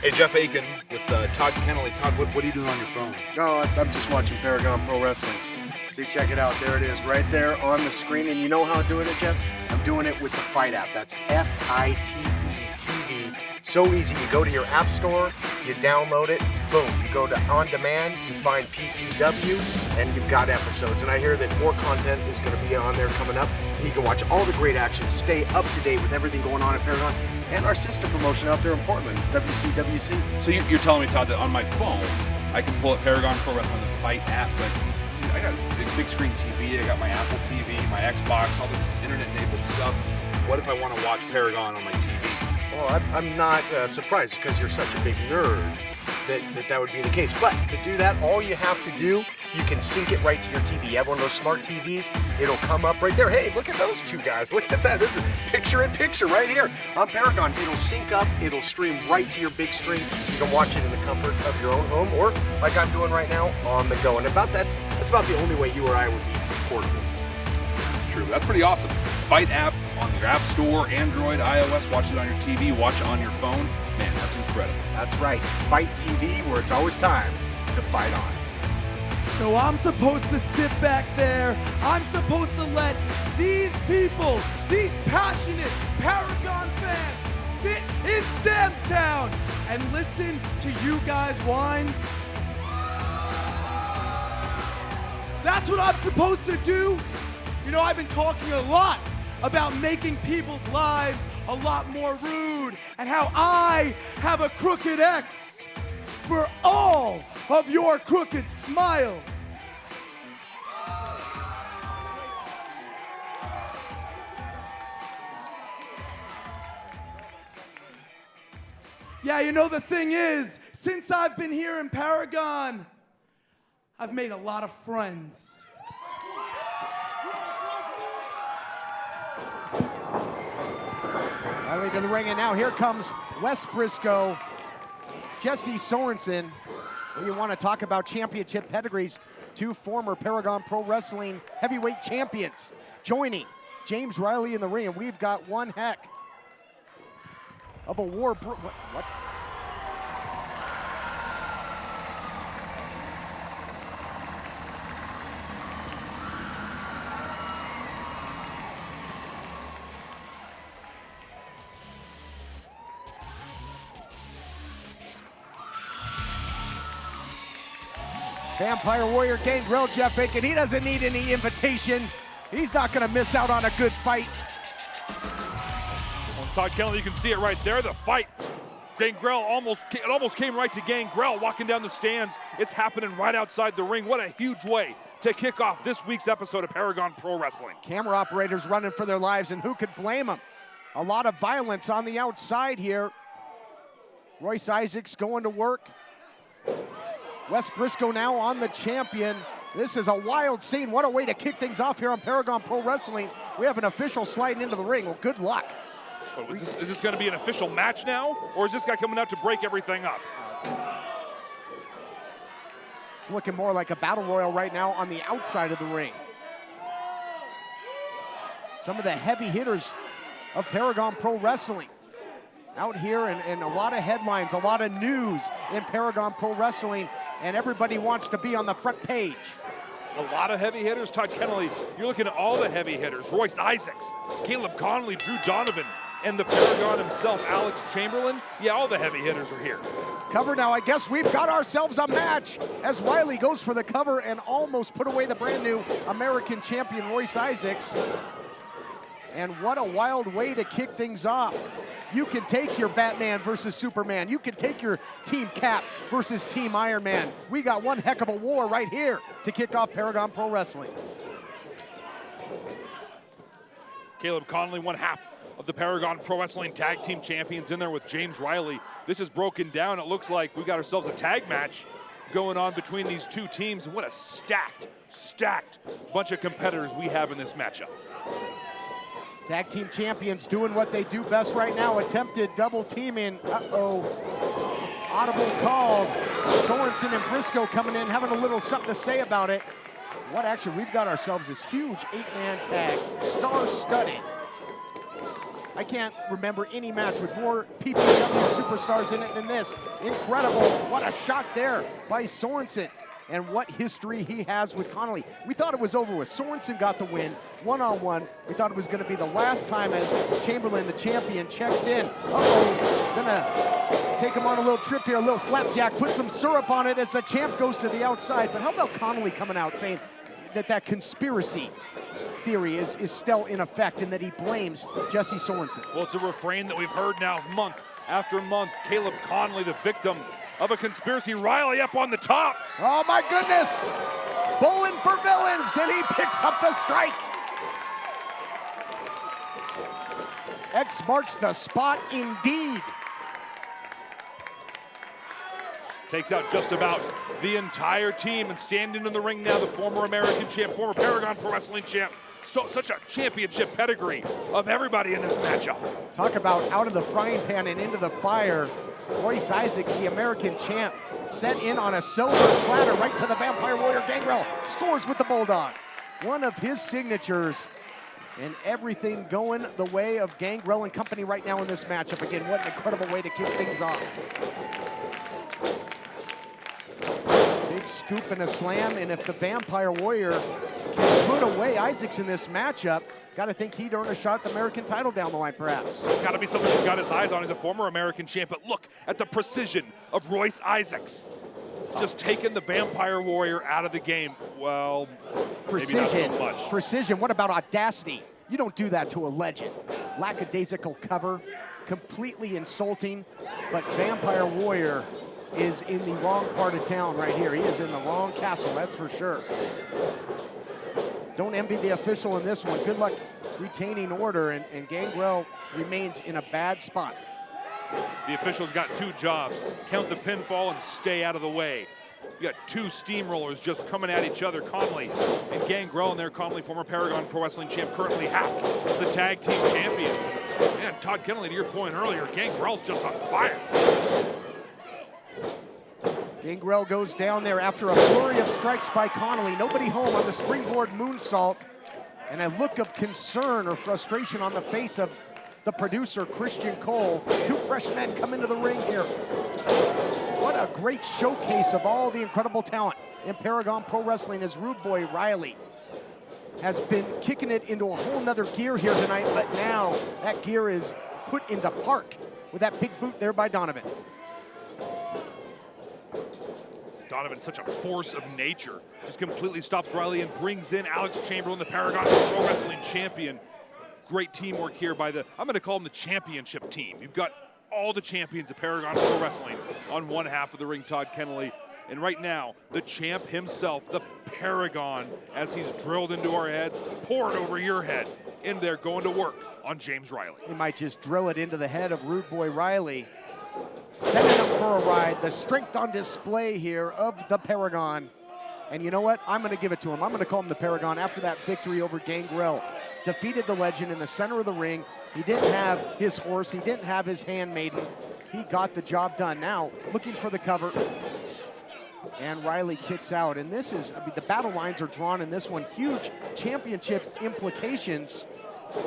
Hey, Jeff Aiken with Todd Konoley. Todd, what are you doing on your phone? Oh, I'm just watching Paragon Pro Wrestling. See, check it out. There it is, right there on the screen. And you know how I'm doing it, Jeff? I'm doing it with the Fite app. That's F-I-T-E TV. So easy. You go to your app store, you download it, boom. You go to On Demand, you find PPW, and you've got episodes. And I hear that more content is going to be on there coming up. And you can watch all the great action, stay up to date with everything going on at Paragon, and our sister promotion out there in Portland, WCWC. So you're telling me, Todd, that on my phone, I can pull up Paragon Pro Wrestling on the Fite app, but I got this big screen TV, I got my Apple TV, my Xbox, all this internet-enabled stuff. What if I want to watch Paragon on my TV? Well, I'm not surprised because you're such a big nerd that would be the case. But to do that, all you have to do, you can sync it right to your TV. You have one of those smart TVs, it'll come up right there. Hey, look at those two guys. Look at that. This is picture-in-picture right here on Paragon. It'll sync up. It'll stream right to your big screen. You can watch it in the comfort of your own home or, like I'm doing right now, on the go. And that's about the only way you or I would be portable. That's true. That's pretty awesome. Fite app on your app store, Android, iOS. Watch it on your TV. Watch it on your phone. Man, that's incredible. That's right. Fite TV, where it's always time to fight on. So I'm supposed to sit back there. I'm supposed to let these people, these passionate Paragon fans, sit in Sam's Town and listen to you guys whine? That's what I'm supposed to do? You know, I've been talking a lot about making people's lives a lot more rude and how I have a crooked X for all of your crooked smiles. Yeah, you know, the thing is, since I've been here in Paragon, I've made a lot of friends. Riley to the ring, and now here comes Wes Brisco, Jessy Sorensen. You want to talk about championship pedigrees. Two former Paragon Pro Wrestling heavyweight champions joining James Riley in the ring, and we've got one heck of a war. What? Vampire Warrior Gangrel, Jeff Aiken, he doesn't need any invitation. He's not gonna miss out on a good fight. On Todd Konley, you can see it right there, the fight. Gangrel almost came right to Gangrel walking down the stands. It's happening right outside the ring. What a huge way to kick off this week's episode of Paragon Pro Wrestling. Camera operators running for their lives, and who could blame them? A lot of violence on the outside here. Royce Isaacs going to work. Wes Brisco now on the champion. This is a wild scene. What a way to kick things off here on Paragon Pro Wrestling. We have an official sliding into the ring. Well, good luck. Oh, is this going to be an official match now? Or is this guy coming out to break everything up? It's looking more like a battle royal right now on the outside of the ring. Some of the heavy hitters of Paragon Pro Wrestling out here, and a lot of headlines, a lot of news in Paragon Pro Wrestling, and everybody wants to be on the front page. A lot of heavy hitters. Todd Konoley, you're looking at all the heavy hitters. Royce Isaacs, Caleb Conley, Drew Donovan, and the Paragon himself, Alex Chamberlain. Yeah, all the heavy hitters are here. Cover now. I guess we've got ourselves a match as Riley goes for the cover and almost put away the brand new American champion Royce Isaacs. And what a wild way to kick things off. You can take your Batman versus Superman. You can take your Team Cap versus Team Iron Man. We got one heck of a war right here to kick off Paragon Pro Wrestling. Caleb Konley, one half of the Paragon Pro Wrestling Tag Team Champions, in there with James Riley. This is broken down. It looks like we got ourselves a tag match going on between these two teams. And what a stacked bunch of competitors we have in this matchup. Tag team champions doing what they do best right now. Attempted double teaming. Uh-oh. Audible call. Sorensen and Brisco coming in, having a little something to say about it. What action? We've got ourselves this huge 8-man tag, star-studded. I can't remember any match with more PPW superstars in it than this. Incredible. What a shot there by Sorensen. And what history he has with Conoley. We thought it was over with. Sorensen got the win, one-on-one. We thought it was gonna be the last time as Chamberlain, the champion, checks in. Uh-oh, gonna take him on a little trip here, a little flapjack, put some syrup on it as the champ goes to the outside. But how about Conoley coming out saying that conspiracy theory is still in effect and that he blames Jessy Sorensen? Well, it's a refrain that we've heard now month after month. Caleb Konley, the victim of a conspiracy. Riley up on the top. Oh my goodness! Bowling for villains, and he picks up the strike. X marks the spot indeed. Takes out just about the entire team, and standing in the ring now, the former American champ, former Paragon Pro Wrestling champ. Such a championship pedigree of everybody in this matchup. Talk about out of the frying pan and into the fire. Royce Isaacs, the American champ, set in on a silver platter right to the Vampire Warrior Gangrel. Scores with the Bulldog. One of his signatures, and everything going the way of Gangrel and company right now in this matchup. Again, what an incredible way to kick things off. Big scoop and a slam, and if the Vampire Warrior can put away Isaacs in this matchup, got to think he'd earn a shot at the American title down the line, perhaps. It's got to be something he's got his eyes on. He's a former American champ, but look at the precision of Royce Isaacs. Just taking the Vampire Warrior out of the game. Well, precision, maybe not so much. Precision. What about audacity? You don't do that to a legend. Lackadaisical cover, completely insulting, but Vampire Warrior is in the wrong part of town right here. He is in the wrong castle, that's for sure. Don't envy the official in this one. Good luck retaining order, and Gangrel remains in a bad spot. The official's got two jobs. Count the pinfall and stay out of the way. You got two steamrollers just coming at each other. Konley and Gangrel in there. Konley, former Paragon Pro Wrestling champ, currently half of the tag team champions. And Todd Konoley, to your point earlier, Gangrel's just on fire. Gangrel goes down there after a flurry of strikes by Conoley. Nobody home on the springboard moonsault. And a look of concern or frustration on the face of the producer, Christian Cole. Two fresh men come into the ring here. What a great showcase of all the incredible talent in Paragon Pro Wrestling as Rude Boy Riley has been kicking it into a whole nother gear here tonight, but now that gear is put into park with that big boot there by Donovan. Donovan, such a force of nature, just completely stops Riley and brings in Alex Chamberlain, the Paragon Pro Wrestling champion. Great teamwork here by I'm going to call them the championship team. You've got all the champions of Paragon Pro Wrestling on one half of the ring, Todd Konoley. And right now, the champ himself, the Paragon, as he's drilled into our heads, poured over your head, in there going to work on James Riley. He might just drill it into the head of Rude Boy Riley. Sending him for a ride. The strength on display here of the Paragon. And you know what? I'm going to give it to him. I'm going to call him the Paragon after that victory over Gangrel. Defeated the legend in the center of the ring. He didn't have his horse. He didn't have his handmaiden. He got the job done. Now, looking for the cover. And Riley kicks out. And this is, the battle lines are drawn in this one. Huge championship implications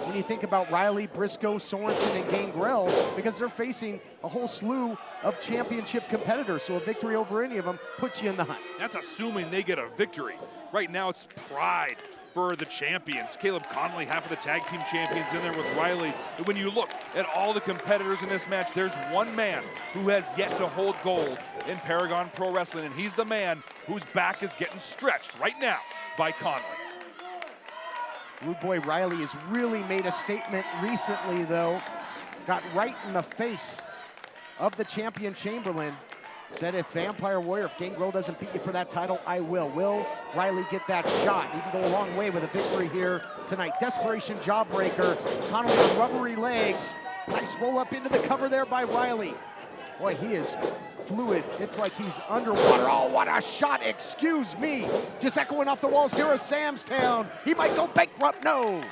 when you think about Riley, Brisco, Sorensen, and Gangrel, because they're facing a whole slew of championship competitors. So a victory over any of them puts you in the hunt. That's assuming they get a victory. Right now, it's pride for the champions. Caleb Konley, half of the tag team champions, in there with Riley. And when you look at all the competitors in this match, there's one man who has yet to hold gold in Paragon Pro Wrestling, and he's the man whose back is getting stretched right now by Konley. Rude Boy Riley has really made a statement recently, though. Got right in the face of the champion Chamberlain. Said, if Vampire Warrior, if Gangrel doesn't beat you for that title, I will. Will Riley get that shot? He can go a long way with a victory here tonight. Desperation jawbreaker. Conoley on rubbery legs. Nice roll up into the cover there by Riley. Boy, he is fluid. It's like he's underwater. Oh, what a shot. Excuse me. Just echoing off the walls here of Sam's Town. He might go bankrupt. No.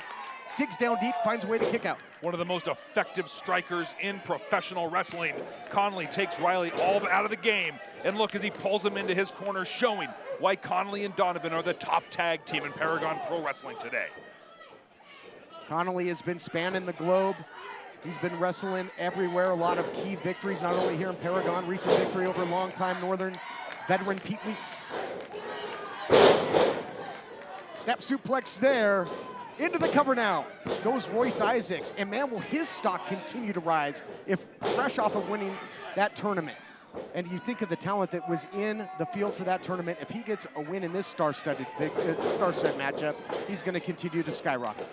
Digs down deep, finds a way to kick out. One of the most effective strikers in professional wrestling. Konley takes Riley all out of the game. And look as he pulls him into his corner, showing why Konley and Donovan are the top tag team in Paragon Pro Wrestling today. Konoley has been spanning the globe. He's been wrestling everywhere, a lot of key victories, not only here in Paragon, recent victory over longtime Northern veteran Pete Weeks. Step suplex there. Into the cover now goes Royce Isaacs. And man, will his stock continue to rise if fresh off of winning that tournament. And you think of the talent that was in the field for that tournament. If he gets a win in this star-studded matchup, he's going to continue to skyrocket.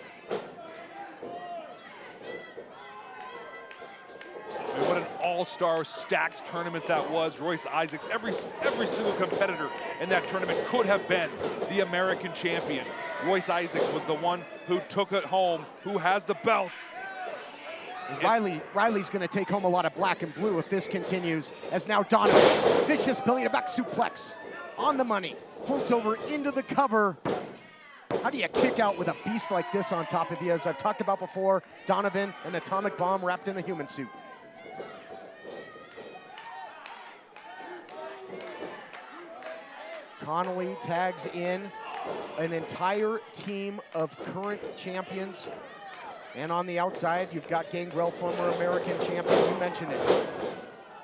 What an all-star stacked tournament that was. Royce Isaacs, every single competitor in that tournament could have been the American champion. Royce Isaacs was the one who took it home, who has the belt. Riley's going to take home a lot of black and blue if this continues, as now Donovan, vicious belly to back suplex on the money, floats over into the cover. How do you kick out with a beast like this on top of you? As I've talked about before, Donovan, an atomic bomb wrapped in a human suit. Conoley tags in an entire team of current champions. And on the outside, you've got Gangrel, former American champion. You mentioned it.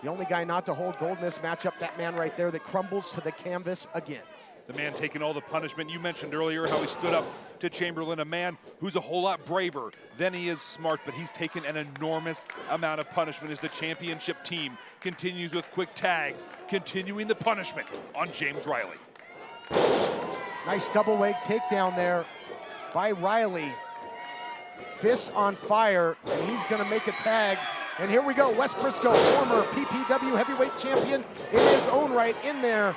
The only guy not to hold gold in this matchup, that man right there that crumbles to the canvas again. The man taking all the punishment. You mentioned earlier how he stood up to Chamberlain, a man who's a whole lot braver than he is smart, but he's taken an enormous amount of punishment as the championship team continues with quick tags, continuing the punishment on James Riley. Nice double leg takedown there by Riley. Fists on fire, and he's gonna make a tag. And here we go, Wes Brisco, former PPW heavyweight champion in his own right in there.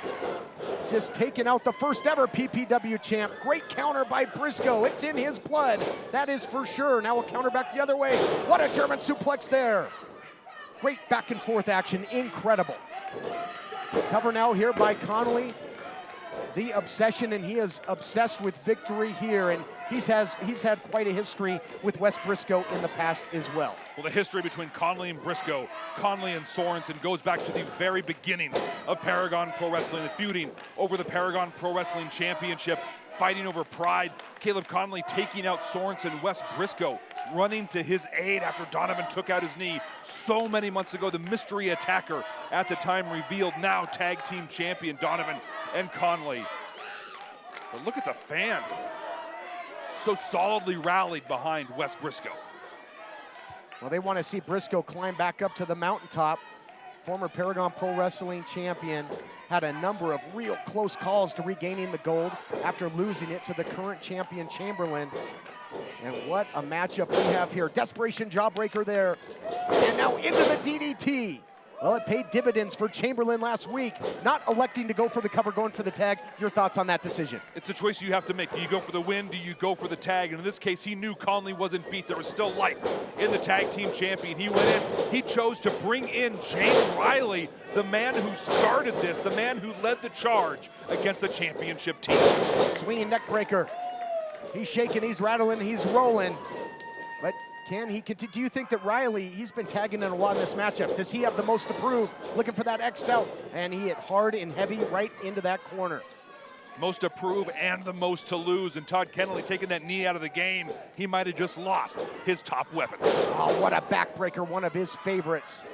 Just taking out the first ever PPW champ. Great counter by Brisco, it's in his blood, that is for sure. Now we'll counter back the other way. What a German suplex there. Great back and forth action, incredible. Cover now here by Konley. The obsession, and he is obsessed with victory here, and he's had quite a history with Wes Brisco in the past as well. Well, the history between Conley and Brisco, Conley and Sorensen, goes back to the very beginning of Paragon Pro Wrestling, the feuding over the Paragon Pro Wrestling Championship, fighting over pride. Caleb Conley taking out Sorensen, Wes Brisco running to his aid after Donovan took out his knee so many months ago. The mystery attacker at the time revealed, now tag team champion Donovan and Conley. But look at the fans, so solidly rallied behind Wes Brisco. Well, they want to see Brisco climb back up to the mountaintop. Former Paragon Pro Wrestling champion had a number of real close calls to regaining the gold after losing it to the current champion Chamberlain. And what a matchup we have here. Desperation jawbreaker there. And now into the DDT. Well, it paid dividends for Chamberlain last week, not electing to go for the cover, going for the tag. Your thoughts on that decision? It's a choice you have to make. Do you go for the win? Do you go for the tag? And in this case, he knew Conley wasn't beat. There was still life in the tag team champion. He went in. He chose to bring in James Riley, the man who started this, the man who led the charge against the championship team. Swinging neck breaker. He's shaking, he's rattling, he's rolling. But can he continue? Do you think that Riley, he's been tagging in a lot in this matchup. Does he have the most to prove? Looking for that X'd out. And he hit hard and heavy right into that corner. Most to prove and the most to lose. And Todd Konoley taking that knee out of the game. He might have just lost his top weapon. Oh, what a backbreaker, one of his favorites.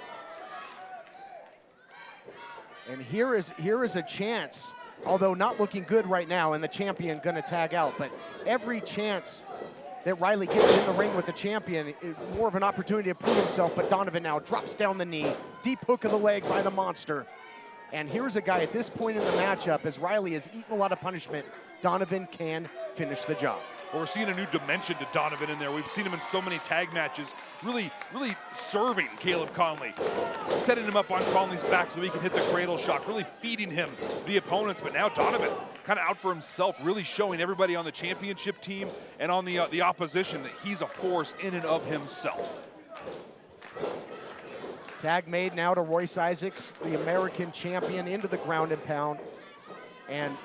And here is a chance, although not looking good right now, and the champion gonna tag out, but every chance that Riley gets in the ring with the champion, more of an opportunity to prove himself, but Donovan now drops down the knee, deep hook of the leg by the monster. And here's a guy at this point in the matchup, as Riley has eaten a lot of punishment, Donovan can finish the job. Well, we're seeing a new dimension to Donovan in there. We've seen him in so many tag matches, really serving Caleb Konley, setting him up on Conley's back so he can hit the cradle shock, really feeding him the opponents. But now Donovan kind of out for himself, really showing everybody on the championship team and on the opposition that he's a force in and of himself. Tag made now to Royce Isaacs, the American champion, into the ground and pound. And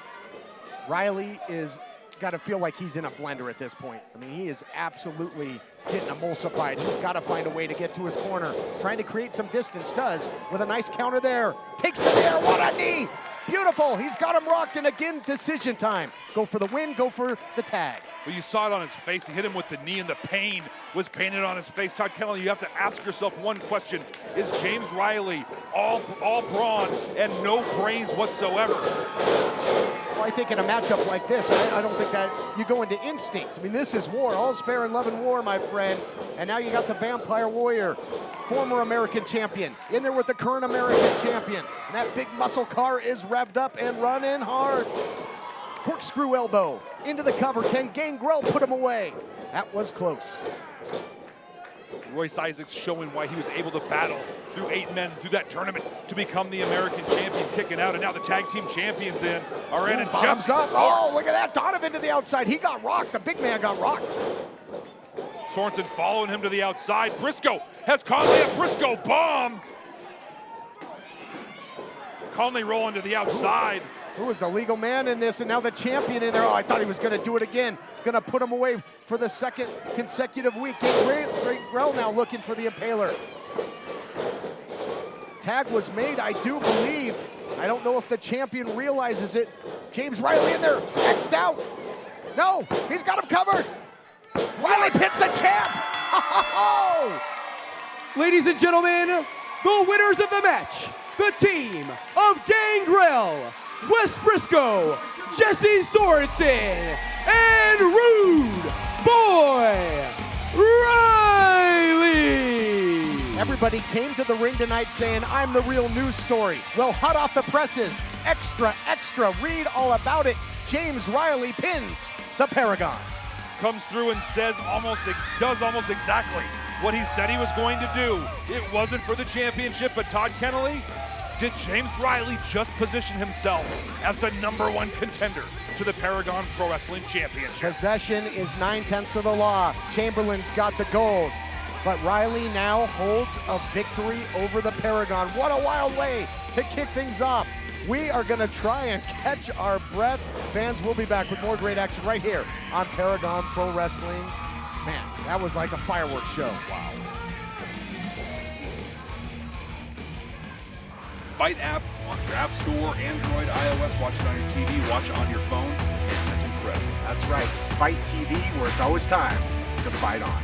Riley is got to feel like he's in a blender at this point. I mean, he is absolutely getting emulsified. He's got to find a way to get to his corner. Trying to create some distance, does, with a nice counter there. Takes to there, what a knee! Beautiful, he's got him rocked, and again, decision time. Go for the win, go for the tag. But you saw it on his face. He hit him with the knee, and the pain was painted on his face. Todd Konoley, you have to ask yourself one question. Is James Riley all brawn and no brains whatsoever? Well, I think in a matchup like this, I don't think that you go into instincts. I mean, this is war. All's fair in love and war, my friend. And now you got the Vampire Warrior, former American champion, in there with the current American champion. And that big muscle car is revved up and running hard. Corkscrew elbow into the cover. Can Gangrel put him away? That was close. Royce Isaacs showing why he was able to battle through 8 men through that tournament to become the American champion, kicking out, and now the tag team champions are in, and Bottoms Jessy up. Oh, look at that. Donovan to the outside. He got rocked. The big man got rocked. Sorensen following him to the outside. Brisco has Conley at Brisco bomb. Conley rolling to the outside. Who was the legal man in this, and now the champion in there. Oh, I thought he was going to do it again. Going to put him away for the second consecutive week. Gangrel now looking for the impaler. Tag was made, I do believe. I don't know if the champion realizes it. James Riley in there, X'd out. No, he's got him covered. Riley pins the champ. Ladies and gentlemen, the winners of the match, the team of Gangrel, Wes Brisco, Jessy Sorensen, and Rude Boy Riley. Everybody came to the ring tonight saying, I'm the real news story. Well, hot off the presses, extra, read all about it. James Riley pins the Paragon. Comes through and does almost exactly what he said he was going to do. It wasn't for the championship, but Todd Konoley, did James Riley just position himself as the #1 contender to the Paragon Pro Wrestling Championship? Possession is 9/10 of the law. Chamberlain's got the gold, but Riley now holds a victory over the Paragon. What a wild way to kick things off. We are gonna try and catch our breath. Fans, we'll be back with more great action right here on Paragon Pro Wrestling. Man, that was like a fireworks show. Wow. Fite app on your app store, Android, iOS. Watch it on your TV, watch it on your phone. And that's incredible. That's right, Fite TV, where it's always time to fight on.